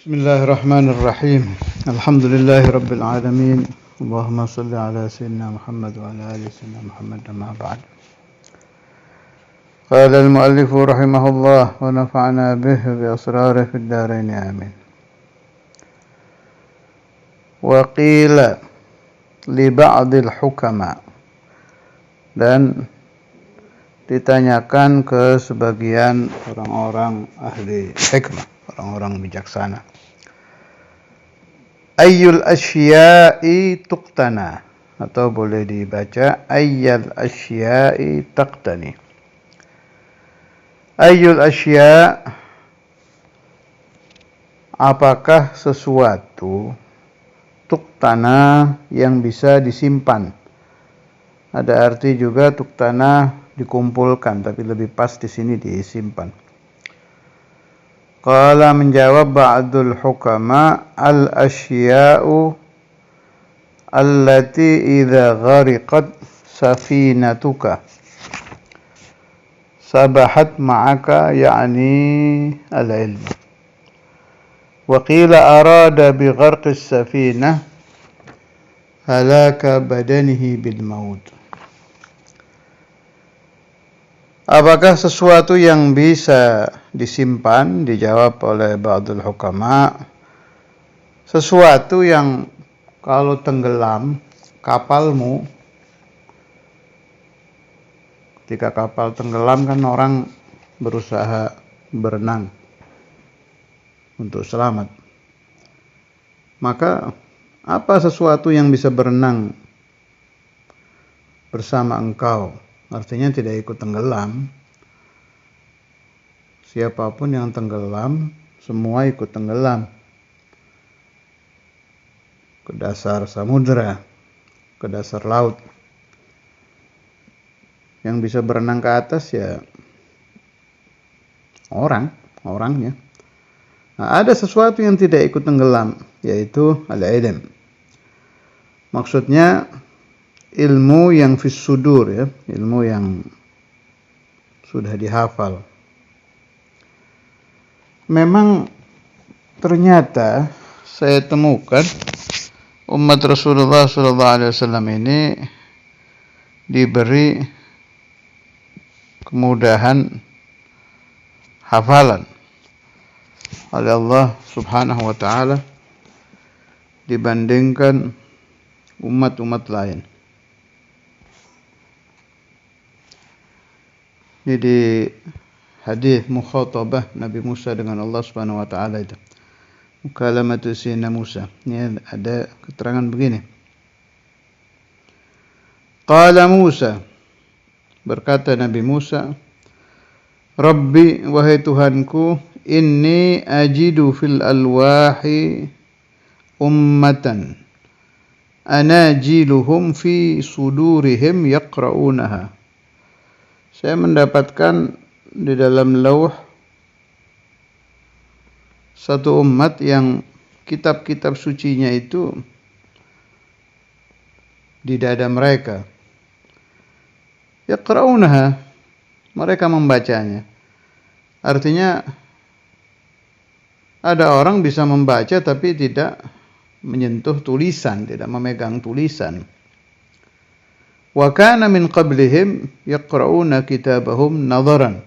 Bismillahirrahmanirrahim. Alhamdulillahirabbil alamin. Allahumma shalli ala sayyidina Muhammad wa ala ali sayyidina Muhammad amma ba'd. Qala al-muallif rahimahullah wa nafa'ana bihi bi asrarihi fid dharain amin. Wa qila li ba'dil hukama, dan ditanyakan ke sebagian orang-orang ahli hikmah, orang-orang bijaksana. Ayyul asya'i tuqtana, atau boleh dibaca ayyal asya'i taqtani. Ayyul asya', apakah sesuatu, tuqtana, yang bisa disimpan. Ada arti juga tuqtana dikumpulkan, tapi lebih pas di sini disimpan. Qala, menjawab ba'dul hukama, al-asya'u allati idza ghariqat safinatuka sabahat ma'aka, ya'ni al-ilm. Wa qila arada bi gharqis safinah halaka badanihi bil maut. Apakah sesuatu yang bisa disimpan? Dijawab oleh ba'dul hukama, sesuatu yang kalau tenggelam, kapalmu, ketika kapal tenggelam kan orang berusaha berenang untuk selamat. Maka apa sesuatu yang bisa berenang bersama engkau? Artinya tidak ikut tenggelam. Siapapun yang tenggelam, semua ikut tenggelam ke dasar samudera, ke dasar laut. Yang bisa berenang ke atas ya orangnya. Nah, ada sesuatu yang tidak ikut tenggelam, yaitu al-ilm. Maksudnya ilmu yang fis sudur, ya, ilmu yang sudah dihafal. Memang ternyata saya temukan umat Rasulullah SAW ini diberi kemudahan hafalan oleh Allah Subhanahu wa taala dibandingkan umat-umat lain. Jadi hadis mukhatabah Nabi Musa dengan Allah Subhanahu wa taala itu, mukalamatu sayyidina Musa, ini ada keterangan begini. Qala Musa, berkata Nabi Musa, Rabbi, wahai Tuhanku, inni ajidu fil alwahi ummatan anajiluhum fi sudurihim yaqra'unaha. Saya mendapatkan di dalam lauh satu umat yang kitab-kitab sucinya itu di dada mereka. Yaqra'unaha, mereka membacanya. Artinya ada orang bisa membaca tapi tidak menyentuh tulisan, tidak memegang tulisan. Wa kana min qablihim yaqra'una kitabahum nadharan.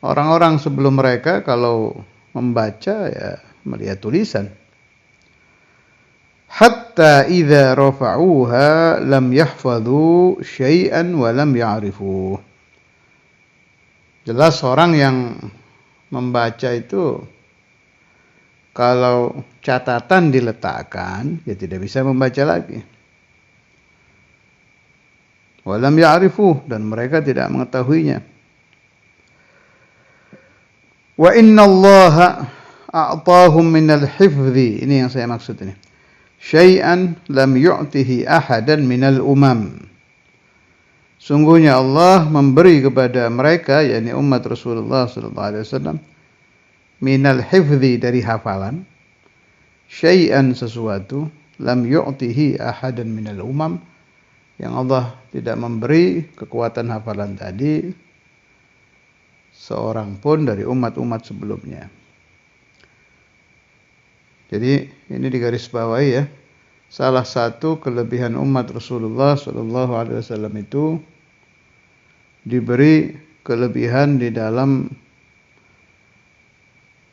Orang-orang sebelum mereka kalau membaca ya melihat tulisan. Hatta idza rafa'uha lam yahfadhu syai'an wa lam ya'rifu. Jelas orang yang membaca itu kalau catatan diletakkan ya tidak bisa membaca lagi. Walam ya'rifu, dan mereka tidak mengetahuinya. Wa inna Allaha a'tahum minal hifzi, ini yang saya maksud ini, syai'an lam yu'tihi ahadan minal umam. Sungguhnya Allah memberi kepada mereka, yakni umat Rasulullah SAW, minal hifzi, dari hafalan, syai'an, sesuatu, lam yu'tihi ahadan minal umam, yang Allah tidak memberi kekuatan hafalan tadi seorang pun dari umat-umat sebelumnya. Jadi ini digarisbawahi ya. Salah satu kelebihan umat Rasulullah Shallallahu Alaihi Wasallam itu diberi kelebihan di dalam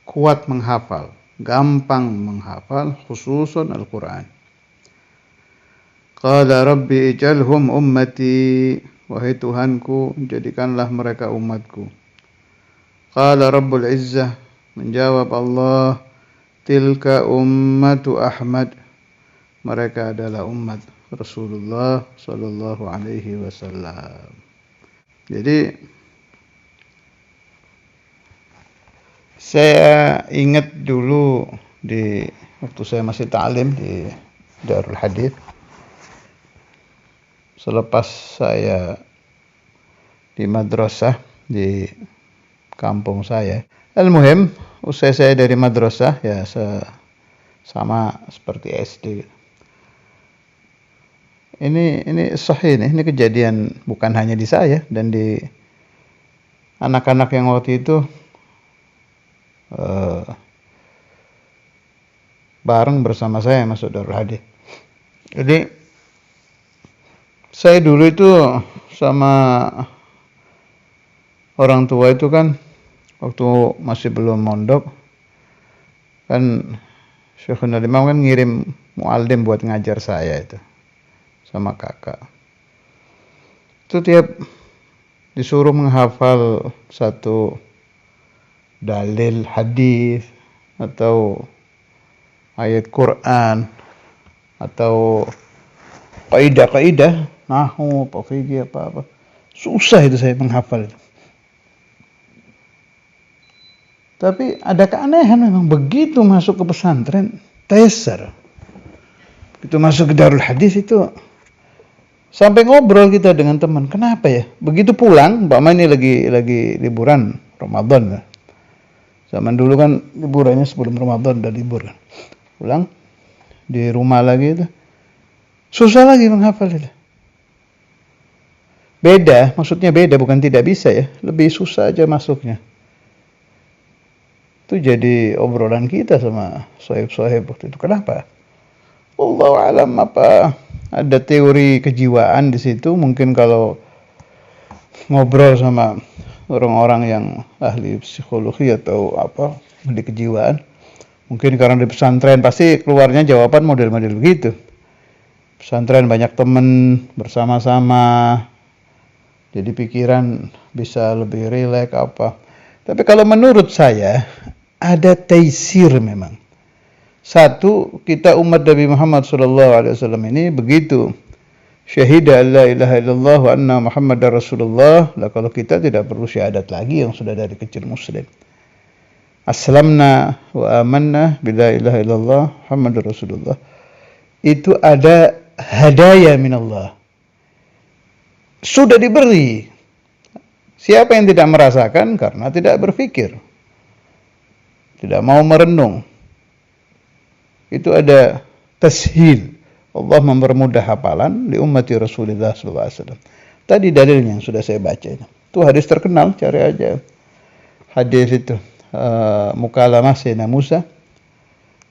kuat menghafal, gampang menghafal, khususun Al-Quran. Qala Rabbi ij'alhum ummati, wahai Tuhanku, jadikanlah mereka umatku. Qala Rabbul Izzah, menjawab Allah, tilka ummatu Ahmad, mereka adalah umat Rasulullah Sallallahu Alaihi Wasallam. Jadi saya ingat dulu di waktu saya masih ta'lim di Darul Hadits, selepas saya di madrasah di kampung saya. Al-muhim, usai saya dari madrasah ya sama seperti SD. Ini sahih nih, ini kejadian bukan hanya di saya dan di anak-anak yang waktu itu bareng bersama saya masuk Darul Hadits. Jadi saya dulu itu sama orang tua itu kan waktu masih belum mondok kan Syekhul Imam kan ngirim muallim buat ngajar saya itu sama kakak. Itu tiap disuruh menghafal satu dalil hadis atau ayat Quran atau kaidah-kaidah nahwu, fikih apa-apa. Susah itu saya menghafal itu. Tapi ada keanehan memang, begitu masuk ke pesantren tayassar. Begitu masuk ke Darul Hadits itu sampai ngobrol kita dengan teman. Kenapa ya? Begitu pulang, umpama ini lagi liburan Ramadan kan. Zaman dulu kan liburannya sebelum Ramadan udah libur kan. Pulang di rumah lagi itu susah lagi menghafal itu. Beda, maksudnya beda, bukan tidak bisa ya. Lebih susah aja masuknya. Itu jadi obrolan kita sama sohib-sohib waktu itu. Kenapa? Wallahu alam, apa ada teori kejiwaan di situ. Mungkin kalau ngobrol sama orang-orang yang ahli psikologi atau apa di kejiwaan, mungkin karena di pesantren pasti keluarnya jawaban model-model begitu. Pesantren banyak teman bersama-sama, jadi pikiran bisa lebih rileks apa. Tapi kalau menurut saya ada taisir memang. Satu, kita umat Nabi Muhammad SAW ini begitu syahida la ilaha illallah wa anna Muhammadar Rasulullah. Lah kalau kita tidak perlu syahadat lagi yang sudah dari kecil muslim. Aslamna wa amanna bila ilaha illallah Muhammadur Rasulullah. Itu ada hadaya minallah. Sudah diberi. Siapa yang tidak merasakan karena tidak berpikir, tidak mau merenung. Itu ada tashil. Allah mempermudah hafalan di ummati Rasulullah SAW. Tadi dalilnya yang sudah saya baca itu hadis terkenal, cari aja hadis itu mukalamah Sayyidina Musa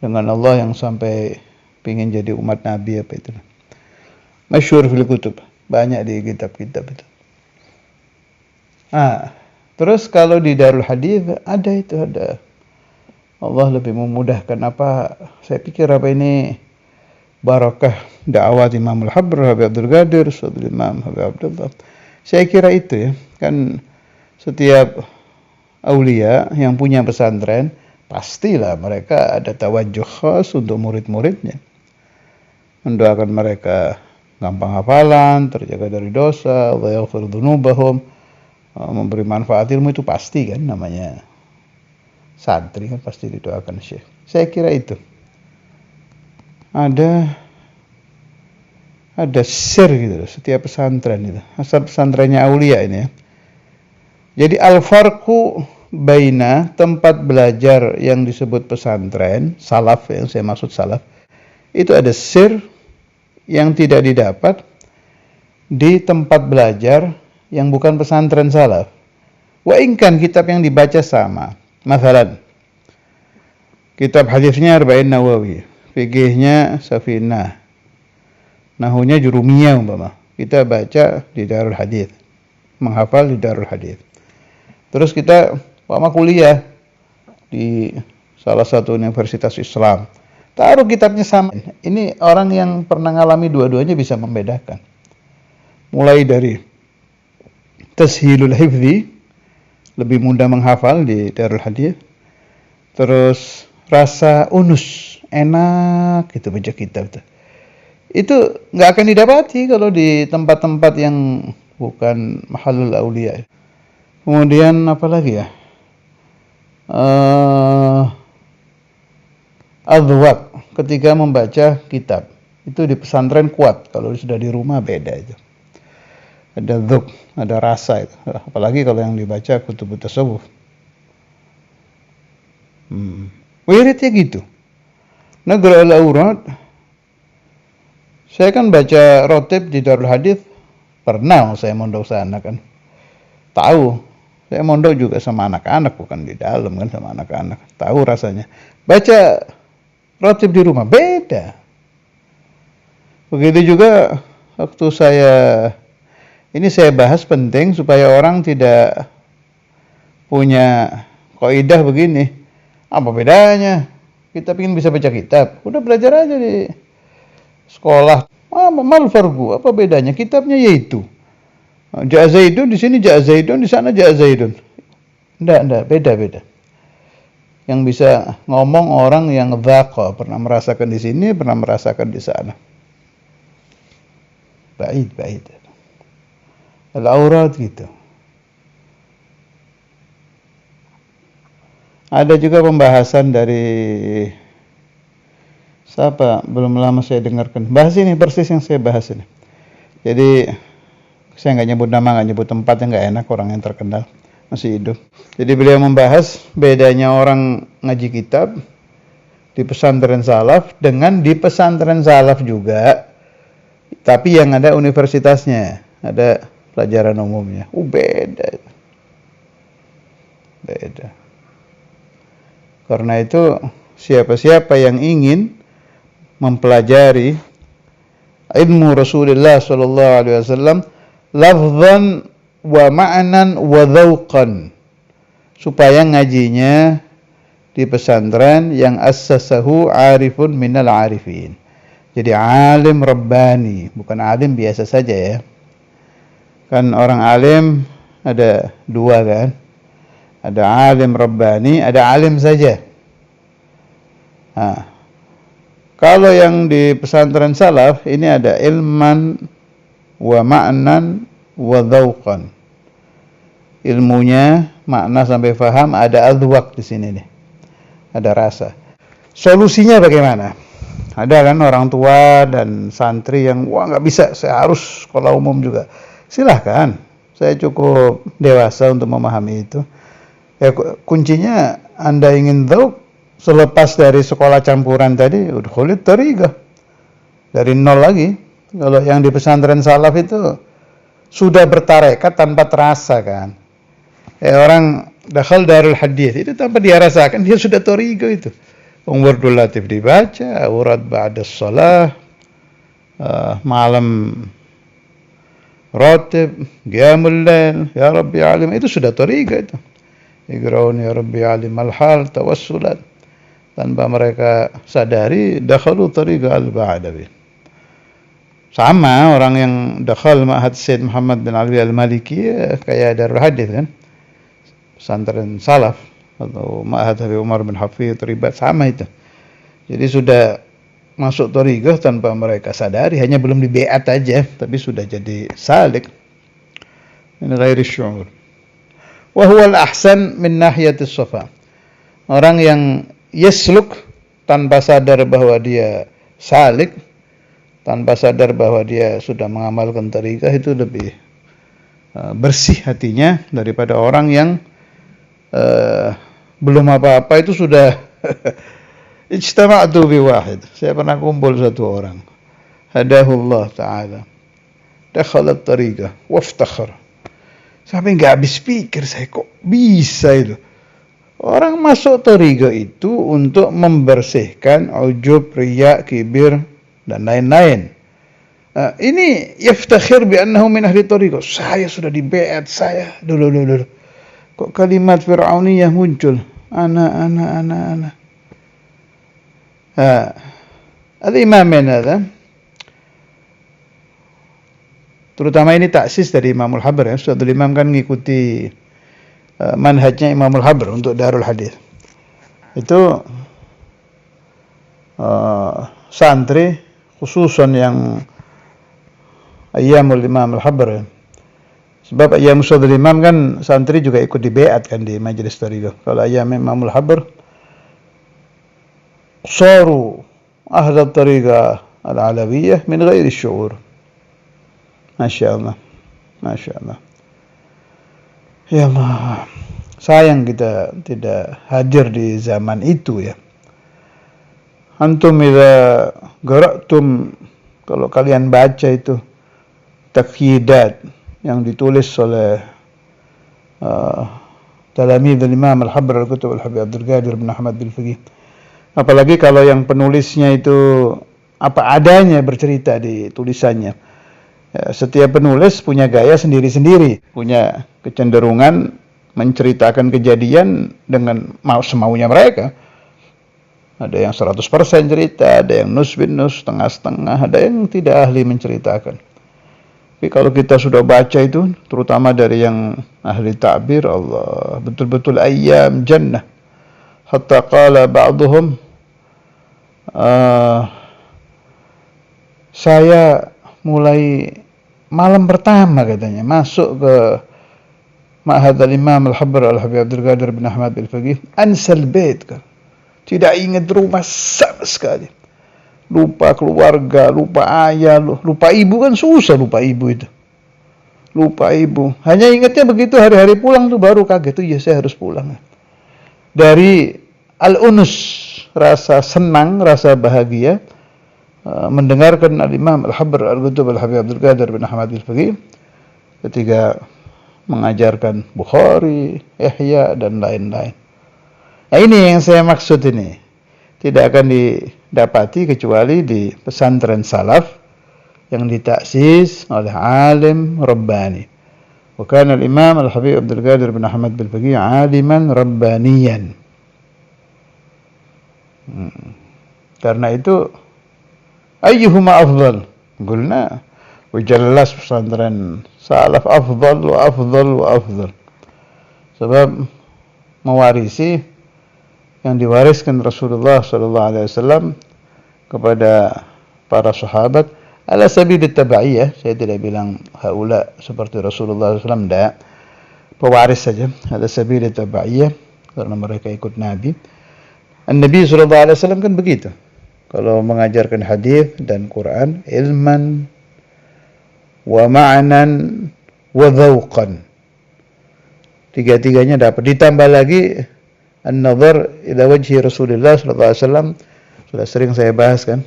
dengan Allah yang sampai pingin jadi umat Nabi apa itu. Masyhur fil kutub, banyak di kitab-kitab itu. Terus kalau di Darul Hadits ada Allah lebih memudahkan apa? Saya pikir apa ini barakah dakwah Imam Al-Habr, Habib Abdul Qadir, Saudara Imam Habib Abdullah. Saya kira itu ya, kan setiap aulia yang punya pesantren pastilah mereka ada tawajjuh khas untuk murid-muridnya. Mendoakan mereka gampang hafalan, terjaga dari dosa, Allah yaghfir dzunubahum, memberi manfaat ilmu, itu pasti kan, namanya santri kan pasti didoakan Syekh. Saya kira itu. Ada share gitu setiap pesantren itu. Asal pesantrennya aulia ini ya. Jadi al-farqu baina tempat belajar yang disebut pesantren, salaf yang saya maksud salaf, itu ada share yang tidak didapat di tempat belajar yang bukan pesantren salaf. Wa inkan kitab yang dibaca sama. Masalan, Kitab hadisnya Arba'in Nawawi, fikihnya Safinah, nahunya Jurumiyah umpama. Kita baca di Darul Hadis, menghafal di Darul Hadis. Terus kita umpama kuliah di salah satu universitas Islam. Taruh kitabnya sama. Ini orang yang pernah ngalami dua-duanya bisa membedakan. Mulai dari tashilul hifzi, lebih mudah menghafal di Darul Hadis. Terus rasa unus, enak gitu baca kitab tuh. Itu nggak akan didapati kalau di tempat-tempat yang bukan mahalul aulia. Kemudian apa lagi ya? Adwaq ketika membaca kitab. Itu di pesantren kuat, kalau sudah di rumah beda itu. Ada dzuk, ada rasa itu. Apalagi kalau yang dibaca kutub tasawuf. Wiridnya gitu. Negara al-aurat, saya kan baca rotib di Darul Hadis, pernah saya mondok sana kan. Tahu, saya mondok juga sama anak-anak, bukan di dalam kan, sama anak-anak. Tahu rasanya. Baca rotib di rumah, beda. Begitu juga waktu ini saya bahas penting supaya orang tidak punya kaidah begini. Apa bedanya? Kita ingin bisa baca kitab. Udah belajar aja di sekolah. Mal farqu? Apa bedanya? Kitabnya yaitu. Ja Zaidun di sini ja Zaidun, di sana ja Zaidun. Enggak, beda-beda. Yang bisa ngomong orang yang dzaqa, pernah merasakan di sini, pernah merasakan di sana. Baid. Al-aurat gitu. Ada juga pembahasan dari siapa? Belum lama saya dengarkan. Bahas ini persis yang saya bahas ini. Jadi saya nggak nyebut nama, nggak nyebut tempat, yang nggak enak, orang yang terkenal masih hidup. Jadi beliau membahas bedanya orang ngaji kitab di pesantren salaf dengan di pesantren salaf juga, tapi yang ada universitasnya, ada pelajaran umumnya. Beda. Karena itu siapa-siapa yang ingin mempelajari ilmu Rasulullah sallallahu alaihi wasallam lafzan wa ma'nan wa dzauqan, supaya ngajinya di pesantren yang assasahu arifun minal arifin. Jadi alim rabbani, bukan alim biasa saja ya. Kan orang alim ada dua kan? Ada alim rabbani, ada alim saja. Kalau yang di pesantren salaf ini ada ilman wa ma'nan wa dzauqan. Ilmunya, makna sampai faham, ada adwaq di sini nih. Ada rasa. Solusinya bagaimana? Ada kan orang tua dan santri yang nggak bisa, saya harus sekolah umum juga. Silahkan, saya cukup dewasa untuk memahami itu. Ya, kuncinya Anda ingin tahu, selepas dari sekolah campuran tadi, udkhulit thariqah. Dari nol lagi. Kalau yang di pesantren salaf itu sudah bertarekat tanpa terasa kan. Orang dakhal Darul Hadis itu tanpa dia rasakan, dia sudah thariqah itu. Wardul latif dibaca, aurat ba'da shalah, malam rotib, qiyamul lail, ya Rabbi alim, itu sudah thariqah itu. Iqra'un ya Rabbi alim al-hal, tawassulat. Tanpa mereka sadari, dakhalu thariqah al-ba'dawi. Sama orang yang dakhal Ma'had Syed Muhammad bin Ali al-Maliki, kayak Darul Hadis kan, pesantren salaf, atau Ma'had Habib Umar bin Hafidh, Ribat, sama itu. Jadi sudah masuk thariqah tanpa mereka sadari, hanya belum di bi'at aja, tapi sudah jadi salik. Min ghairi syu'ur. Wa huwa al-ahsan min nahiyatis safa. Orang yang yasluk tanpa sadar bahwa dia salik, tanpa sadar bahwa dia sudah mengamalkan thariqah, itu lebih bersih hatinya daripada orang yang belum apa-apa itu sudah ijtama'tu bi wahid. Saya pernah kumpul satu orang, hadahullah ta'ala, dakhalat thariqah waftakhar. Sampai nggak habis pikir saya, kok bisa itu Orang masuk thariqah itu untuk membersihkan ujub, riya, kibir, dan lain-lain. Ini yaftakhir bi annahu min ahli thariqah. Saya sudah dibeat, saya. Dulu. Kok kalimat Fir'auniyah muncul? Ana. Al-Imamin ada. Terutama ini taksis dari Imamul Habr ya. Ustadzul Imam kan ngikuti manhajnya Imamul Habr untuk Darul Hadis. Itu santri khususan yang Ayyamul Imamul Habr ya. Sebab Ayyam Ustadzul Imam kan santri juga ikut dibeat kan di majelis thariqah. Kalau Ayyam Imamul Habr saru ahli thariqah al-alawiyah min ghairi syu'ur. Masya Allah. Ya Allah, sayang kita tidak hadir di zaman itu ya. Antum idza qara'tum, kalau kalian baca itu taqyidat yang ditulis oleh Talamidul Imam Al-Habr Al-Kutub Al-Habib Abdul Qadir bin Ahmad bin Faqih. Apalagi kalau yang penulisnya itu apa adanya bercerita di tulisannya. Ya, setiap penulis punya gaya sendiri-sendiri, punya kecenderungan menceritakan kejadian dengan semaunya mereka. Ada yang 100% cerita, ada yang nus bin nus, setengah-setengah, ada yang tidak ahli menceritakan. Tapi kalau kita sudah baca itu, terutama dari yang ahli ta'bir, Allah, betul-betul ayyam jannah. Hatta qala ba'duhum, saya mulai malam pertama katanya masuk ke Ma'had al-Imam Al-Habr Al-Habib Abdul Qadir bin Ahmad bin Faqih, ansal bait kan. Tidak ingat rumah sama sekali. Lupa keluarga, lupa ayah, lupa ibu, kan susah lupa ibu itu. Lupa ibu. Hanya ingatnya begitu hari-hari pulang tuh baru kaget tuh, ya saya harus pulang. Dari al-unus, rasa senang, rasa bahagia mendengarkan Al-Imam Al-Habr Al-Kutub Al-Habib Abdul Qadir bin Ahmad bin Faqih ketika mengajarkan Bukhari, Ihya, dan lain-lain. Nah, ini yang saya maksud ini. Tidak akan didapati kecuali di pesantren salaf yang ditaksis oleh alim Rabbani. Bukan Al-Imam Al-Habib Abdul Qadir bin Ahmad bin Faqih aliman Rabbaniyan. Karena itu ayyuhuma afdal? Qulna, jelas pesantren salaf afdal wa afdal. Sebab mewarisi yang diwariskan Rasulullah sallallahu alaihi wasallam kepada para sahabat ala sabil tabaiyah. Saya tidak bilang haula seperti Rasulullah SAW, tidak. Pewaris saja, ala sabil tabaiyah, karena mereka ikut Nabi. An-Nabi sallallahu alaihi wasallam kan begitu. Kalau mengajarkan hadis dan Quran, ilman wa ma'nan wa dhauqan. Tiga-tiganya dapat. Ditambah lagi an-nazar ila wajhi Rasulullah sallallahu alaihi wasallam. Sudah sering saya bahas kan.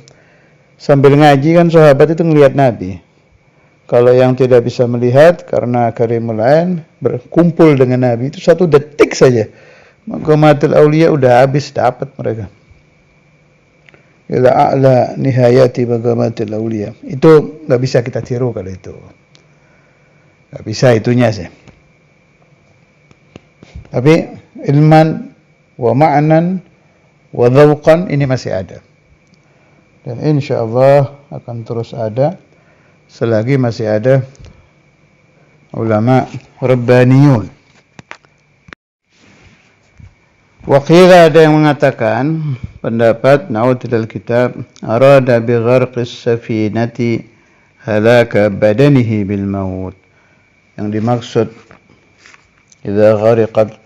Sambil ngaji kan sahabat itu ngelihat Nabi. Kalau yang tidak bisa melihat karena karimul ain, berkumpul dengan Nabi itu 1 detik saja. Maqamatul auliya udah habis dapat mereka. Ila a'la nihayati maqamatil awliya. Itu enggak bisa kita tiru kalau itu. Enggak bisa itunya sih. Tapi ilman wa ma'nan wa dhauqan ini masih ada. Dan insyaallah akan terus ada selagi masih ada ulama rabbaniyun. Waqila, ada yang mengatakan pendapat naudilal kitab arada bi gharqis safinati halaka badanihi bil maut. Yang dimaksud idza ghariqat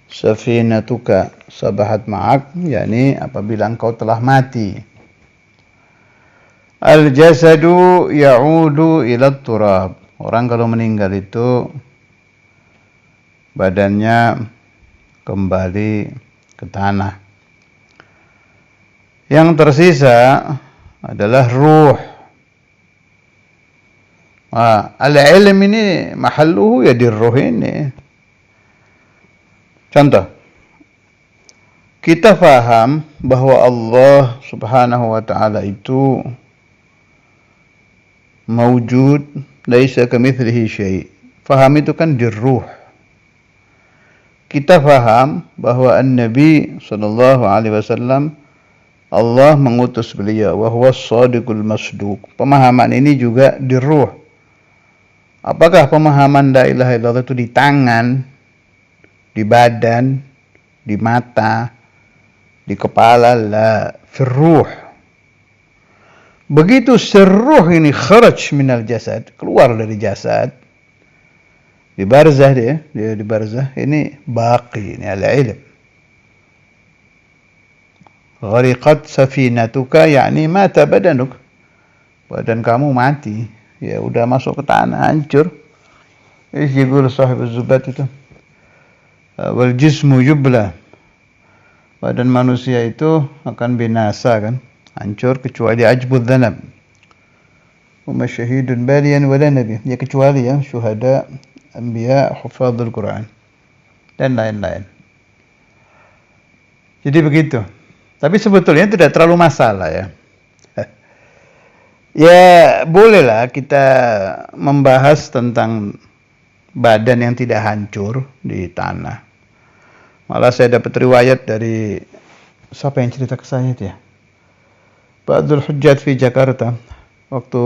safinatuka sabahat ma'ak, yakni apabila engkau telah mati. Al jasadu ya'udu ila turab. Orang kalau meninggal itu badannya kembali ke tanah. Yang tersisa adalah ruh. Al-ilm ini mahalluhu ya di ruh ini. Contoh, kita faham bahwa Allah Subhanahu wa taala itu maujud, laisa kamitslihi syai'. Faham itu kan di ruh. Kita faham bahwa An-Nabi sallallahu alaihi wasallam Allah mengutus beliau, wa huwas shadiqul masduq. Pemahaman ini juga di ruh. Apakah pemahaman la ilaha illallah itu di tangan, di badan, di mata, di kepala? La, firruh. Begitu sirruh ini kharaj minal jasad, keluar dari jasad, di barzah dia di barzah, ini baqi, ini al-ilm. Ghariqat safinatuka, yakni mata badanuk, badan kamu mati, ya udah masuk ke tanah, hancur. Yaqul sahib az-zubat itu, wal jismu yubla, badan manusia itu akan binasa kan, hancur kecuali ajbud dhanab. Huma syahidun baliyan wala nabi, ya kecuali ya syuhada, anbiya, hufadzul Quran dan lain-lain. Jadi begitu. Tapi sebetulnya tidak terlalu masalah ya. Ya bolehlah kita membahas tentang badan yang tidak hancur di tanah. Malah saya dapat riwayat dari siapa yang cerita ke saya itu ya, Ba'dul Hujjat fi Jakarta, waktu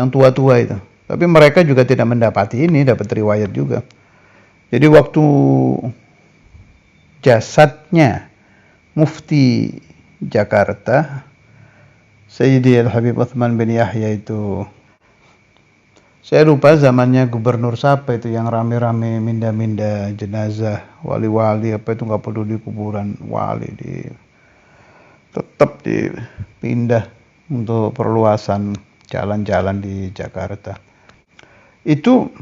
yang tua-tua itu. Tapi mereka juga tidak mendapati ini, dapat riwayat juga. Jadi waktu jasadnya Mufti Jakarta, Sayyidi Al-Habib Uthman bin Yahya itu, saya lupa zamannya gubernur siapa itu yang rame-rame minda-minda jenazah wali-wali apa itu, nggak perlu di kuburan wali, tetap dipindah untuk perluasan jalan-jalan di Jakarta. Itu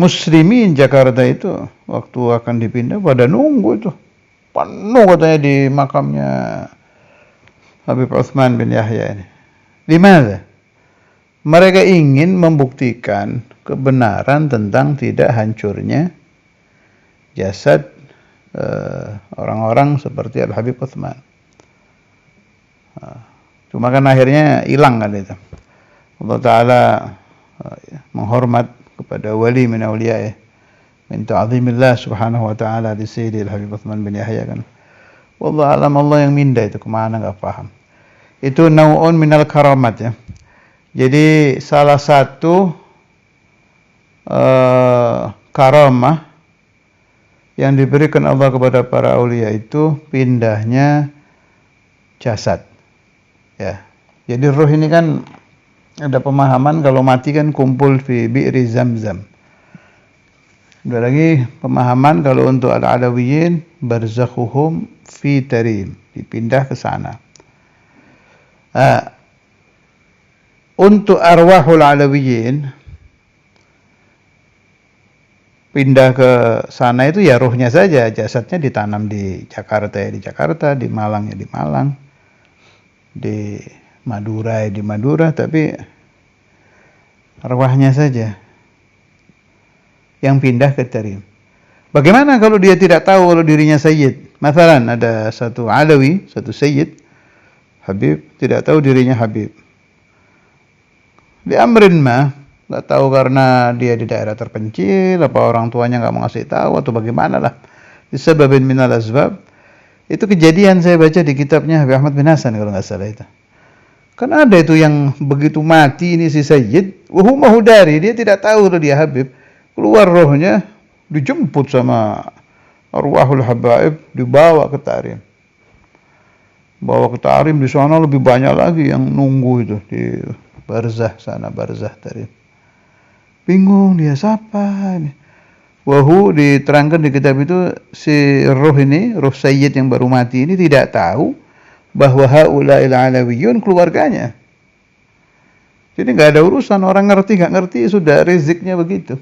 muslimin Jakarta itu waktu akan dipindah pada nunggu itu, penuh katanya di makamnya Habib Uthman bin Yahya ini. Dimana? Mereka ingin membuktikan kebenaran tentang tidak hancurnya jasad orang-orang seperti Al-Habib Uthman. Cuma kan akhirnya hilang kan itu. Allah Ta'ala menghormat kepada wali min awliya'ih, min ta'zimillah subhanahu wa ta'ala di Sayyidi Al-Habib Uthman bin Yahya kan. Wallah alam, Allah yang minda itu kemana gak paham. Itu nau'un minal karamat ya. Jadi salah satu karamah yang diberikan Allah kepada para aulia itu pindahnya jasad. Ya. Jadi ruh ini kan ada pemahaman kalau mati kan kumpul fi bi'ri Zamzam. Ada lagi pemahaman kalau untuk al-alawiyin barzakhuhum fi tarim, dipindah ke sana. Untuk arwahul alawiyin pindah ke sana itu ya ruhnya saja, jasadnya ditanam di Jakarta ya di Jakarta, di Malang ya di Malang, di Madura ya di Madura, tapi arwahnya saja yang pindah ke Tarim. Bagaimana kalau dia tidak tahu kalau dirinya Sayyid? Masalan ada satu Alawi, satu Sayyid Habib, tidak tahu dirinya Habib. Di amrin mah, nggak tahu karena dia di daerah terpencil, apa orang tuanya nggak mau ngasih tahu atau bagaimana lah. Disebabin minal asbab. Itu kejadian saya baca di kitabnya Habib Ahmad bin Hasan kalau nggak salah itu. Kan ada itu yang begitu mati ini si Sayyid, wahuma hudari, dia tidak tahu kalau dia Habib. Keluar rohnya, dijemput sama arwahul habaib, dibawa ke Tarim. Bawa ke Tarim, di sana lebih banyak lagi yang nunggu itu di barzah sana, barzah Tarim. Bingung dia, siapa ini? Wahu diterangkan di kitab itu, si roh ini, roh Sayyid yang baru mati ini tidak tahu bahwa haula'il alawiyun keluarganya. Jadi nggak ada urusan, orang ngerti nggak ngerti sudah rezeknya begitu.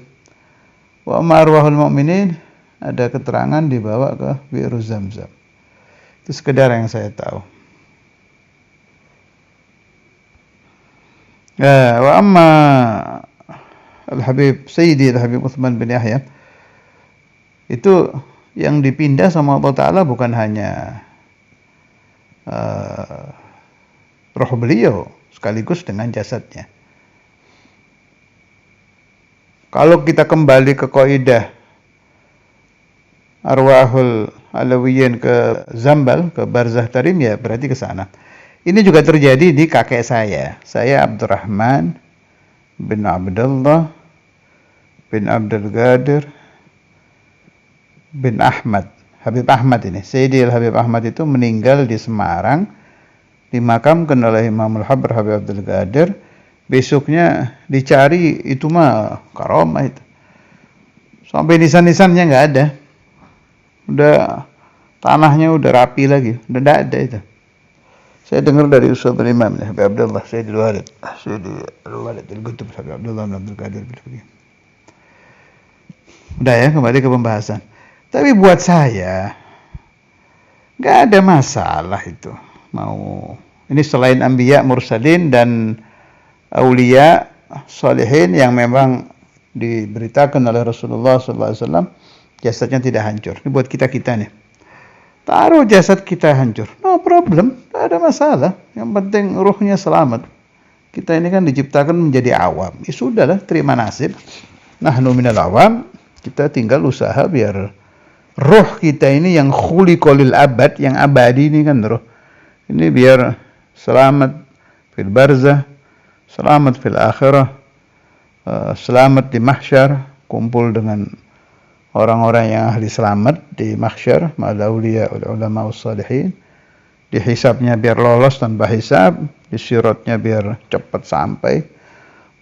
Wa marwahul mu'minin, ada keterangan dibawa ke bi'ru Zamzam. Itu sekedar yang saya tahu. Wa amma Al-Habib Sayyidi Al-Habib Uthman bin Yahya, Itu yang dipindah sama Allah Ta'ala bukan hanya roh beliau sekaligus dengan jasadnya. Kalau kita kembali ke kaidah arwahul alawiyyin ke Zambal, ke barzah tarim, ya berarti ke sana. Ini juga terjadi di kakek saya. Saya Abdurrahman bin Abdullah bin Abdul Qadir bin Ahmad. Habib Ahmad ini. Sayyidil Habib Ahmad itu meninggal di Semarang, dimakamkan oleh Imamul Habr Habib Abdul Qadir. Besoknya dicari, itu mah karomah itu. Sampai nisan-nisannya nggak ada. Udah tanahnya udah rapi lagi, udah nggak ada itu. Saya dengar dari Ustaz Imam Habib Abdullah Sayyidul Walid, Sayyidul Walid Al-Qutb Habib Abdullah bin Abdul Qadir. Udah ya, kembali ke pembahasan. Tapi buat saya nggak ada masalah itu. Mau ini selain anbiya, mursalin dan aulia salihin yang memang diberitakan oleh Rasulullah SAW, jasadnya tidak hancur. Ini buat kita nih. Taruh jasad kita hancur, no problem, tidak ada masalah. Yang penting ruhnya selamat. Kita ini kan diciptakan menjadi awam. Ya sudahlah, terima nasib. Nahnu minal awam, kita tinggal usaha biar ruh kita ini yang khuliqalil abad, yang abadi ini kan ruh. Ini biar selamat fil barzah, selamat fil akhirah, selamat di mahsyar, kumpul dengan orang-orang yang ahli selamat di mahsyar, ma'al auliya wal ulama wassalihin. Di hisabnya biar lolos tanpa hisab, di siratnya biar cepat sampai.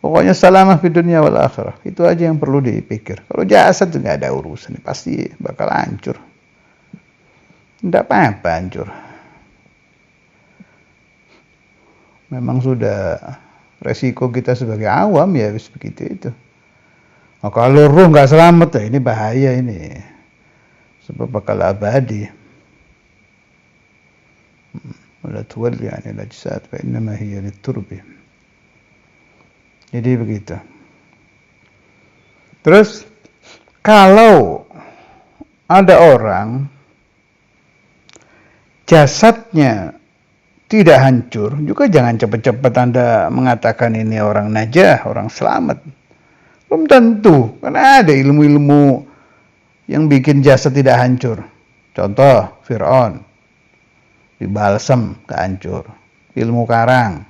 Pokoknya selamat di dunia wal akhirah. Itu aja yang perlu dipikir. Kalau jasad enggak ada urusan, pasti bakal hancur. Enggak apa-apa hancur. Memang sudah resiko kita sebagai awam, ya wis begitu itu. Nah, kalau ruh nggak selamat, ya ini bahaya ini. Sebab bakal abadi. Wala tuwalli 'anil ajsad fa innama hiya lit-turbi. Jadi begitu. Terus kalau ada orang jasadnya tidak hancur, juga jangan cepat-cepat Anda mengatakan ini orang najah, orang selamat. Belum tentu, karena ada ilmu-ilmu yang bikin jasad tidak hancur. Contoh, Fir'aun, dibalsem, gak hancur. Ilmu karang,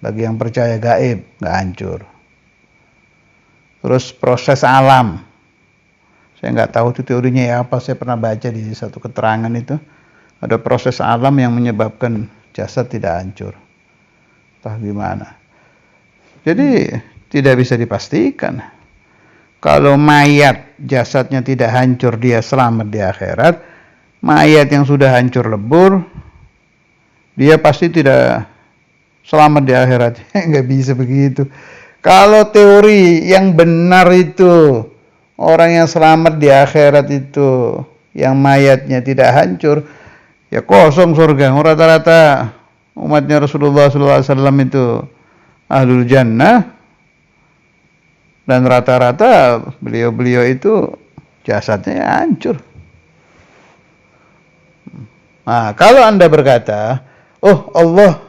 bagi yang percaya gaib, gak hancur. Terus proses alam, saya nggak tahu itu teorinya ya apa, saya pernah baca di satu keterangan itu, ada proses alam yang menyebabkan jasad tidak hancur. Entah gimana. Jadi tidak bisa dipastikan. Kalau mayat jasadnya tidak hancur, dia selamat di akhirat. Mayat yang sudah hancur lebur, dia pasti tidak selamat di akhirat. Nggak bisa begitu. Kalau teori yang benar itu, orang yang selamat di akhirat itu, yang mayatnya tidak hancur, ya kosong surga. Rata-rata umatnya Rasulullah SAW itu ahlul jannah, dan rata-rata beliau-beliau itu jasadnya hancur. Nah, kalau Anda berkata, oh Allah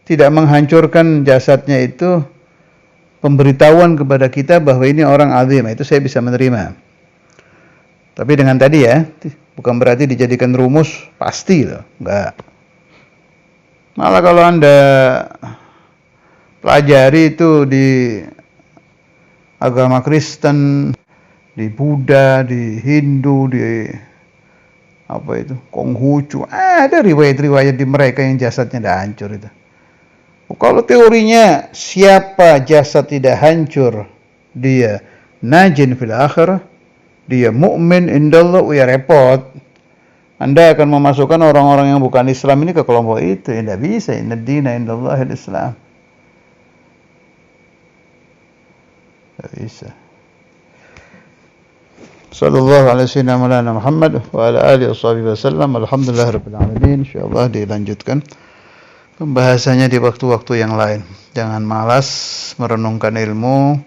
tidak menghancurkan jasadnya, itu pemberitahuan kepada kita bahwa ini orang azim, itu saya bisa menerima. Tapi dengan tadi ya, bukan berarti dijadikan rumus pasti loh, enggak. Malah kalau Anda pelajari itu di agama Kristen, di Buddha, di Hindu, di apa itu, Konghucu, ada riwayat-riwayat di mereka yang jasadnya tidak hancur itu. Kalau teorinya siapa jasad tidak hancur, dia najin fil akhirah, dia mukmin indallah, ya repot. Anda akan memasukkan orang-orang yang bukan Islam ini ke kelompok itu. Ya tidak bisa. Inna dina indallah al-Islam. Tidak bisa. Sallallahu alaihi wasallam Muhammad wa ala alihi wasallam. Alhamdulillah rabbil alamin. Insyaallah dilanjutkan pembahasannya di waktu-waktu yang lain. Jangan malas merenungkan ilmu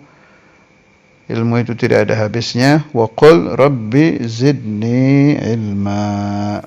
Ilmu itu tidak ada habisnya. Wa qul rabbi zidni ilma.